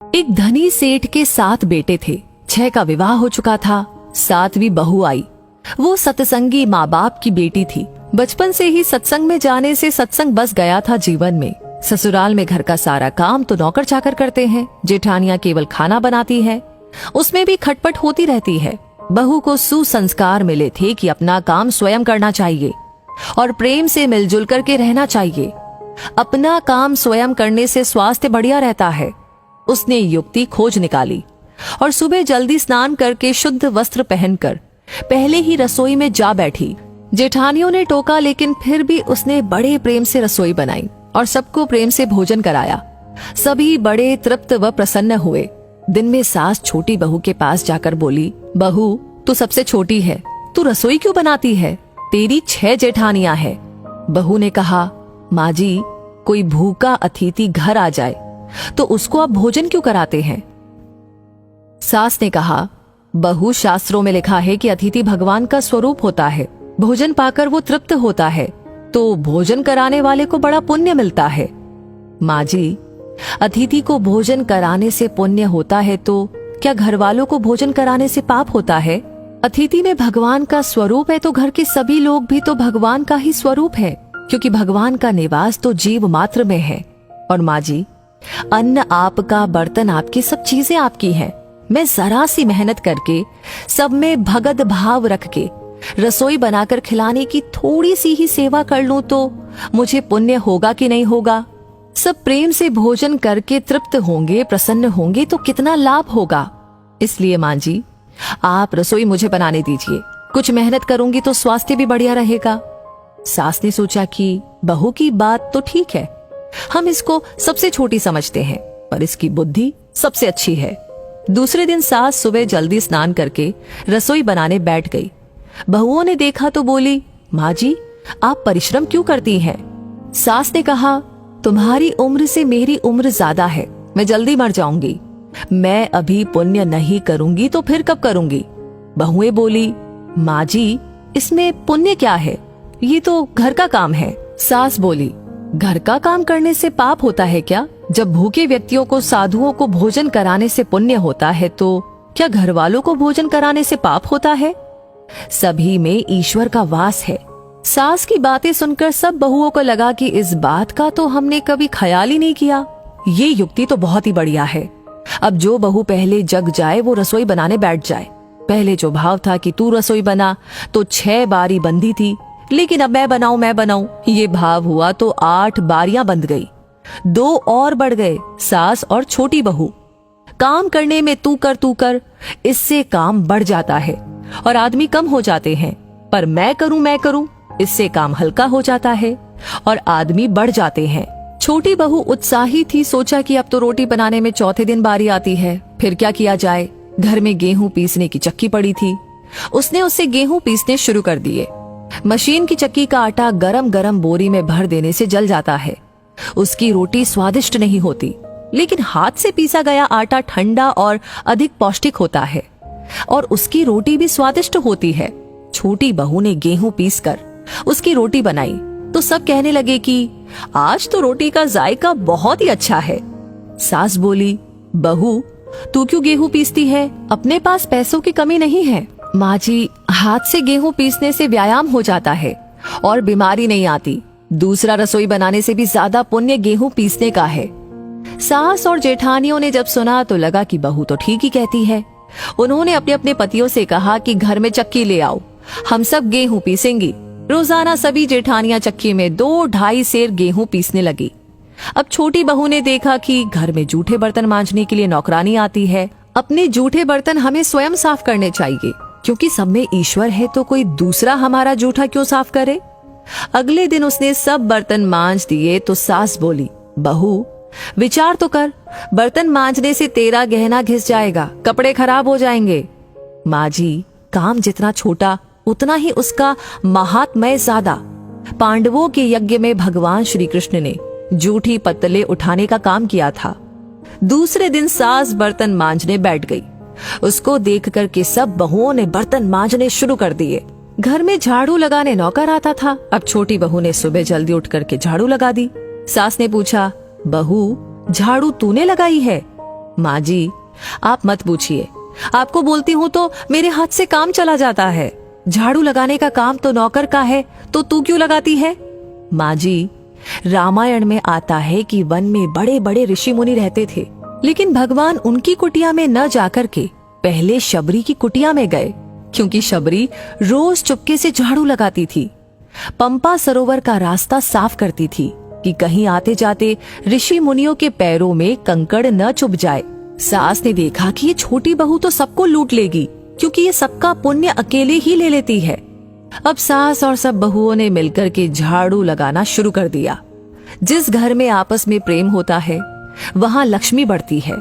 एक धनी सेठ के 7 बेटे थे। 6 का विवाह हो चुका था। 7वीं बहू आई। वो सत्संगी माँ बाप की बेटी थी। बचपन से ही सत्संग में जाने से सत्संग बस गया था जीवन में। ससुराल में घर का सारा काम तो नौकर चाकर करते हैं। जेठानियां केवल खाना बनाती है, उसमें भी खटपट होती रहती है। बहू को सुसंस्कार मिले थे कि अपना काम स्वयं करना चाहिए और प्रेम से मिलजुल करके रहना चाहिए। अपना काम स्वयं करने से स्वास्थ्य बढ़िया रहता है। उसने युक्ति खोज निकाली और सुबह जल्दी स्नान करके शुद्ध वस्त्र पहनकर पहले ही रसोई में जा बैठी। जेठानियों ने टोका, लेकिन फिर भी उसने बड़े प्रेम से रसोई बनाई और सबको प्रेम से भोजन कराया। सभी बड़े तृप्त व प्रसन्न हुए। दिन में सास छोटी बहू के पास जाकर बोली, बहू तू सबसे छोटी है, तू रसोई क्यों बनाती है? तेरी 6 जेठानियां हैं। बहू ने कहा, माँ जी, कोई भूखा अतिथि घर आ जाए तो उसको आप भोजन क्यों कराते हैं? सास ने कहा, बहू, शास्त्रों में लिखा है कि अतिथि भगवान का स्वरूप होता है। भोजन पाकर वो तृप्त होता है तो भोजन कराने वाले को बड़ा पुण्य मिलता है। माँ जी, अतिथि को भोजन कराने से पुण्य होता है तो क्या घर वालों को भोजन कराने से पाप होता है? अतिथि में भगवान का स्वरूप है तो घर के सभी लोग भी तो भगवान का ही स्वरूप है, क्योंकि भगवान का निवास तो जीव मात्र में है। और माँ जी, अन्न आपका, बर्तन आपके, सब चीजें आपकी हैं। मैं जरा सी मेहनत करके सब में भगत भाव रख के रसोई बनाकर खिलाने की थोड़ी सी ही सेवा कर लूं तो मुझे पुण्य होगा कि नहीं होगा? सब प्रेम से भोजन करके तृप्त होंगे, प्रसन्न होंगे तो कितना लाभ होगा। इसलिए माँ जी, आप रसोई मुझे बनाने दीजिए। कुछ मेहनत करूंगी तो स्वास्थ्य भी बढ़िया रहेगा। सास ने सोचा कि बहू की बात तो ठीक है, हम इसको सबसे छोटी समझते हैं, पर इसकी बुद्धि सबसे अच्छी है। दूसरे दिन सास सुबह जल्दी स्नान करके रसोई बनाने बैठ गई। बहुओं ने देखा तो बोली, माँ जी, आप परिश्रम क्यों करती हैं? सास ने कहा, तुम्हारी उम्र से मेरी उम्र ज्यादा है, मैं जल्दी मर जाऊंगी। मैं अभी पुण्य नहीं करूंगी तो फिर कब करूंगी? बहुएं बोली, माँ जी, इसमें पुण्य क्या है? ये तो घर का काम है। सास बोली, घर का काम करने से पाप होता है क्या? जब भूखे व्यक्तियों को, साधुओं को भोजन कराने से पुण्य होता है तो क्या घर वालों को भोजन कराने से पाप होता है? सभी में ईश्वर का वास है। सास की बातें सुनकर सब बहुओं को लगा कि इस बात का तो हमने कभी ख्याल ही नहीं किया। ये युक्ति तो बहुत ही बढ़िया है। अब जो बहू पहले जग जाए वो रसोई बनाने बैठ जाए। पहले जो भाव था कि तू रसोई बना तो 6 बारी बंधी थी, लेकिन अब मैं बनाऊं, ये भाव हुआ तो 8 बारियां बंध गई। 2 और बढ़ गए, सास और छोटी बहू। काम करने में तू कर, इससे काम बढ़ जाता है और आदमी कम हो जाते हैं। पर मैं करूं, इससे काम हल्का हो जाता है और आदमी बढ़ जाते हैं। छोटी बहू उत्साही थी। सोचा कि अब तो रोटी बनाने में चौथे दिन बारी आती है, फिर क्या किया जाए। घर में गेहूं पीसने की चक्की पड़ी थी। उसने उससे गेहूं पीसने शुरू कर दिए। मशीन की चक्की का आटा गरम गरम बोरी में भर देने से जल जाता है। उसकी रोटी स्वादिष्ट नहीं होती, लेकिन हाथ से पीसा गया आटा ठंडा और अधिक पौष्टिक होता है और उसकी रोटी भी स्वादिष्ट होती है। छोटी बहू ने गेहूं पीसकर उसकी रोटी बनाई तो सब कहने लगे कि आज तो रोटी का जायका बहुत ही अच्छा है। सास बोली, बहू, तू क्यों गेहूं पीसती है? अपने पास पैसों की कमी नहीं है। माँ जी, हाथ से गेहूं पीसने से व्यायाम हो जाता है और बीमारी नहीं आती। दूसरा रसोई बनाने से भी ज्यादा पुण्य गेहूं पीसने का है। सास और जेठानियों ने जब सुना तो लगा कि बहू तो ठीक ही कहती है। उन्होंने अपने अपने पतियों से कहा कि घर में चक्की ले आओ, हम सब गेहूं पीसेंगी। रोजाना सभी जेठानियां चक्की में 2-2.5 सेर गेहूं पीसने लगी। अब छोटी बहू ने देखा कि घर में जूठे बर्तन मांजने के लिए नौकरानी आती है। अपने जूठे बर्तन हमें स्वयं साफ करने चाहिए, क्योंकि सब में ईश्वर है तो कोई दूसरा हमारा जूठा क्यों साफ करे। अगले दिन उसने सब बर्तन मांज दिए तो सास बोली, बहू, विचार तो कर, बर्तन मांजने से तेरा गहना घिस जाएगा, कपड़े खराब हो जाएंगे। माँ जी, काम जितना छोटा उतना ही उसका महात्म्य ज्यादा। पांडवों के यज्ञ में भगवान श्री कृष्ण ने जूठी पत्तले उठाने का काम किया था। दूसरे दिन सास बर्तन मांजने बैठ गई। उसको देख कर के सब बहुओं ने बर्तन मांजने शुरू कर दिए। घर में झाड़ू लगाने नौकर आता था। अब छोटी बहू ने सुबह जल्दी उठ करके झाड़ू लगा दी। सास ने पूछा, बहू, झाड़ू तूने लगाई है? माँ जी, आप मत पूछिए, आपको बोलती हूँ तो मेरे हाथ से काम चला जाता है। झाड़ू लगाने का काम तो नौकर का है, तो तू क्यों लगाती है? माँ जी, रामायण में आता है कि वन में बड़े बड़े ऋषि मुनि रहते थे, लेकिन भगवान उनकी कुटिया में न जाकर के पहले शबरी की कुटिया में गए, क्योंकि शबरी रोज चुपके से झाड़ू लगाती थी, पंपा सरोवर का रास्ता साफ करती थी कि कहीं आते जाते ऋषि मुनियों के पैरों में कंकड़ न चुभ जाए। सास ने देखा कि ये छोटी बहू तो सबको लूट लेगी, क्योंकि ये सबका पुण्य अकेले ही ले लेती है। अब सास और सब बहुओं ने मिलकर के झाड़ू लगाना शुरू कर दिया। जिस घर में आपस में प्रेम होता है वहाँ लक्ष्मी बढ़ती है,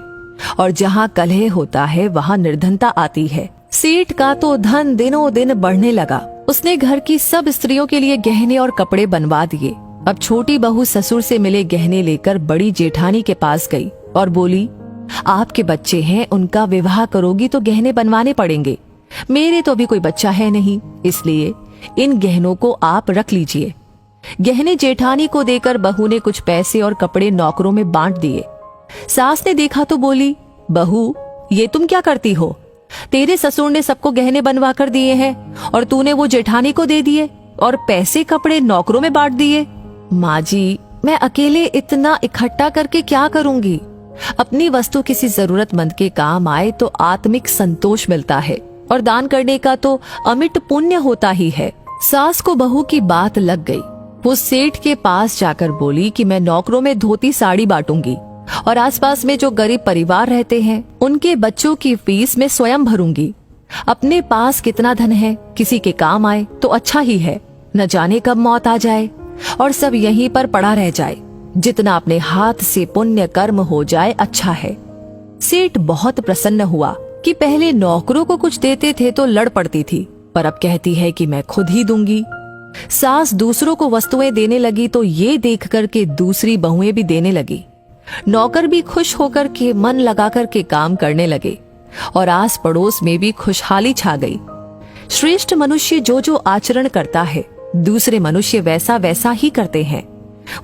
और जहाँ कलह होता है वहाँ निर्धनता आती है। सेठ का तो धन दिनों दिन बढ़ने लगा। उसने घर की सब स्त्रियों के लिए गहने और कपड़े बनवा दिए। अब छोटी बहू ससुर से मिले गहने लेकर बड़ी जेठानी के पास गई और बोली, आपके बच्चे हैं, उनका विवाह करोगी तो गहने बनवाने पड़ेंगे। मेरे तो अभी कोई बच्चा है नहीं, इसलिए इन गहनों को आप रख लीजिए। गहने जेठानी को देकर बहू ने कुछ पैसे और कपड़े नौकरों में बांट दिए। सास ने देखा तो बोली, बहू, ये तुम क्या करती हो? तेरे ससुर ने सबको गहने बनवा कर दिए हैं और तूने वो जेठानी को दे दिए और पैसे कपड़े नौकरों में बांट दिए। माँ जी, मैं अकेले इतना इकट्ठा करके क्या करूंगी? अपनी वस्तु किसी जरूरतमंद के काम आए तो आत्मिक संतोष मिलता है, और दान करने का तो अमिट पुण्य होता ही है। सास को बहू की बात लग गई। वो सेठ के पास जाकर बोली कि मैं नौकरों में धोती साड़ी बांटूंगी और आसपास में जो गरीब परिवार रहते हैं उनके बच्चों की फीस में स्वयं भरूंगी। अपने पास कितना धन है, किसी के काम आए तो अच्छा ही है, न जाने कब मौत आ जाए और सब यहीं पर पड़ा रह जाए। जितना अपने हाथ से पुण्य कर्म हो जाए अच्छा है। सेठ बहुत प्रसन्न हुआ कि पहले नौकरों को कुछ देते थे तो लड़ पड़ती थी, पर अब कहती है कि मैं खुद ही दूंगी। सास दूसरों को वस्तुएं देने लगी तो ये देख कर के दूसरी बहुएं भी देने लगी। नौकर भी खुश होकर के मन लगा कर के काम करने लगे और आस पड़ोस में भी खुशहाली छा गई। श्रेष्ठ मनुष्य जो जो आचरण करता है दूसरे मनुष्य वैसा वैसा ही करते हैं।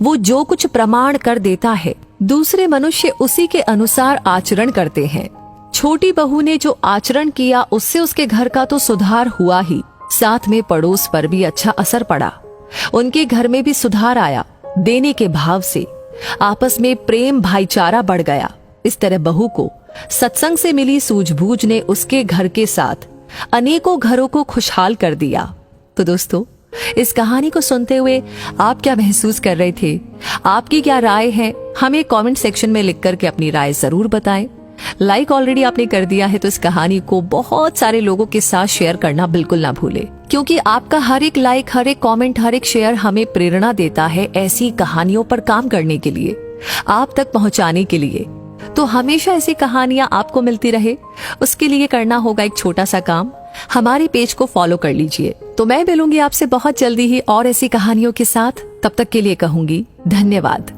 वो जो कुछ प्रमाण कर देता है दूसरे मनुष्य उसी के अनुसार आचरण करते हैं। छोटी बहू ने जो आचरण किया उससे उसके घर का तो सुधार हुआ ही, साथ में पड़ोस पर भी अच्छा असर पड़ा। उनके घर में भी सुधार आया। देने के भाव से आपस में प्रेम भाईचारा बढ़ गया। इस तरह बहू को सत्संग से मिली सूझबूझ ने उसके घर के साथ अनेकों घरों को खुशहाल कर दिया। तो दोस्तों, इस कहानी को सुनते हुए आप क्या महसूस कर रहे थे? आपकी क्या राय है? हमें कमेंट सेक्शन में लिख करके अपनी राय जरूर बताएं। लाइक ऑलरेडी आपने कर दिया है तो इस कहानी को बहुत सारे लोगों के साथ शेयर करना बिल्कुल ना भूले, क्योंकि आपका हर एक लाइक, हर एक कमेंट, हर एक शेयर हमें प्रेरणा देता है ऐसी कहानियों पर काम करने के लिए, आप तक पहुंचाने के लिए। तो हमेशा ऐसी कहानियां आपको मिलती रहे, उसके लिए करना होगा एक छोटा सा काम, हमारे पेज को फॉलो कर लीजिए। तो मैं मिलूंगी आपसे बहुत जल्दी ही और ऐसी कहानियों के साथ। तब तक के लिए कहूंगी धन्यवाद।